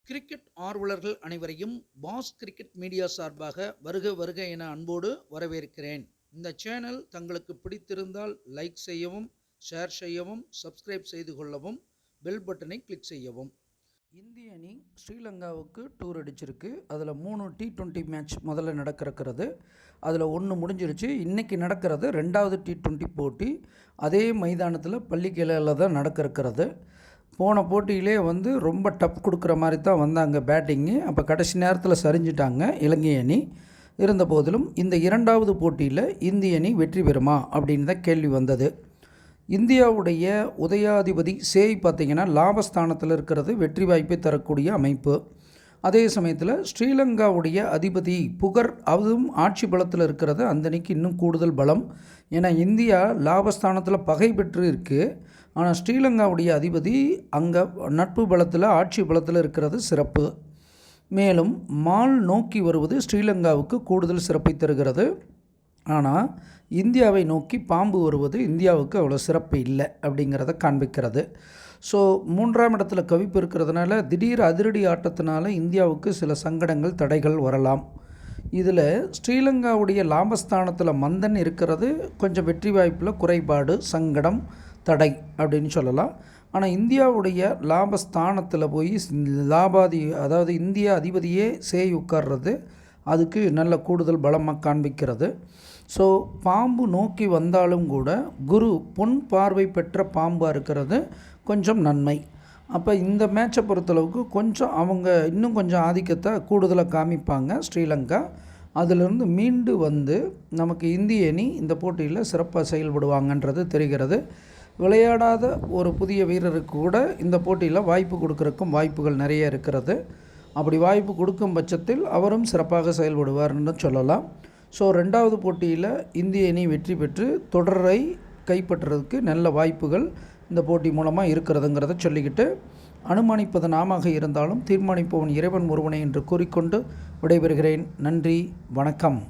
Cricket ஆர்வலர்கள் அனைவரையும் pass cricket media சார்பாக வருக வருக என அன்போடு வரவேற்கிறேன். இந்த சேனல் தங்களுக்கு பிடித்திருந்தால் லைக் செய்யவும், ஷேர் செய்யவும், சப்ஸ்கிரைப் செய்து கொள்ளவும், பெல் பட்டனை கிளிக் செய்யவும். இந்திய அணி ஸ்ரீலங்காவுக்கு டூர் அடிச்சிருக்கு. அதில் 3 T20 மேட்ச் முதல்ல நடக்கிறது. அதில் 1 முடிஞ்சிருச்சு. இன்றைக்கி நடக்கிறது 2வது T20 போட்டி. அதே மைதானத்தில் பள்ளிக்கலையில் தான் நடக்கிறது. போன போட்டியிலே ரொம்ப டஃப் கொடுக்குற மாதிரி தான் வந்தாங்க பேட்டிங்கு. அப்போ கடைசி நேரத்தில் சரிஞ்சிட்டாங்க இலங்கை அணி. இருந்த போதிலும் இந்த 2வது போட்டியில் இந்திய அணி வெற்றி பெறுமா அப்படின்னு தான் கேள்வி வந்தது. இந்தியாவுடைய உதயாதிபதி சேய் பார்த்திங்கன்னா லாபஸ்தானத்தில் இருக்கிறது வெற்றி வாய்ப்பை தரக்கூடிய அமைப்பு. அதே சமயத்தில் ஸ்ரீலங்காவுடைய அதிபதி புகர் அதுவும் ஆட்சி பலத்தில் இருக்கிறது. அந்த அணிக்கு இன்னும் கூடுதல் பலம். ஏன்னா இந்தியா லாபஸ்தானத்தில் பகை பெற்று இருக்குது. ஆனால் ஸ்ரீலங்காவுடைய அதிபதி அங்கே நட்பு பலத்தில் ஆட்சி பலத்தில் இருக்கிறது சிறப்பு. மேலும் மால் நோக்கி வருவது ஸ்ரீலங்காவுக்கு கூடுதல் சிறப்பை தருகிறது. ஆனால் இந்தியாவை நோக்கி பாம்பு வருவது இந்தியாவுக்கு அவ்வளோ சிறப்பு இல்லை அப்படிங்கிறத காண்பிக்கிறது. ஸோ 3ஆம் இடத்துல கவிப்பு இருக்கிறதுனால திடீர் அதிரடி ஆட்டத்தினால இந்தியாவுக்கு சில சங்கடங்கள் தடைகள் வரலாம். இதில் ஸ்ரீலங்காவுடைய லாபஸ்தானத்தில் மந்தன் இருக்கிறது கொஞ்சம் வெற்றி வாய்ப்பில் குறைபாடு, சங்கடம், தடை அப்படின்னு சொல்லலாம். ஆனால் இந்தியாவுடைய லாபஸ்தானத்தில் போய் அதாவது இந்திய அதிபதியே சேய் உட்கார்றது அதுக்கு நல்ல கூடுதல் பலமாக காண்பிக்கிறது. ஸோ பாம்பு நோக்கி வந்தாலும் கூட குரு பொன் பார்வை பெற்ற பாம்பாக இருக்கிறது கொஞ்சம் நன்மை. அப்போ இந்த மேட்சை பொறுத்தளவுக்கு கொஞ்சம் அவங்க இன்னும் கொஞ்சம் ஆதிக்கத்தை கூடுதலாக காமிப்பாங்க ஸ்ரீலங்கா. அதிலிருந்து மீண்டு நமக்கு இந்திய அணி இந்த போட்டியில் சிறப்பாக செயல்படுவாங்கன்றது தெரிகிறது. விளையாடாத ஒரு புதிய வீரருக்கு கூட இந்த போட்டியில் வாய்ப்பு கொடுக்கறதுக்கும் வாய்ப்புகள் நிறைய இருக்கிறது. அப்படி வாய்ப்பு கொடுக்கும் பட்சத்தில் அவரும் சிறப்பாக செயல்படுவார்னு சொல்லலாம். ஸோ 2வது போட்டியில் இந்திய அணி வெற்றி பெற்று தொடரை கைப்பற்றுறதுக்கு நல்ல வாய்ப்புகள் இந்த போட்டி மூலமாக இருக்கிறதுங்கிறத சொல்லிக்கிட்டு, அனுமானிப்பது நாமாக இருந்தாலும் தீர்மானிப்பவன் இறைவன் ஒருவனை என்று கூறிக்கொண்டு விடைபெறுகிறேன். நன்றி, வணக்கம்.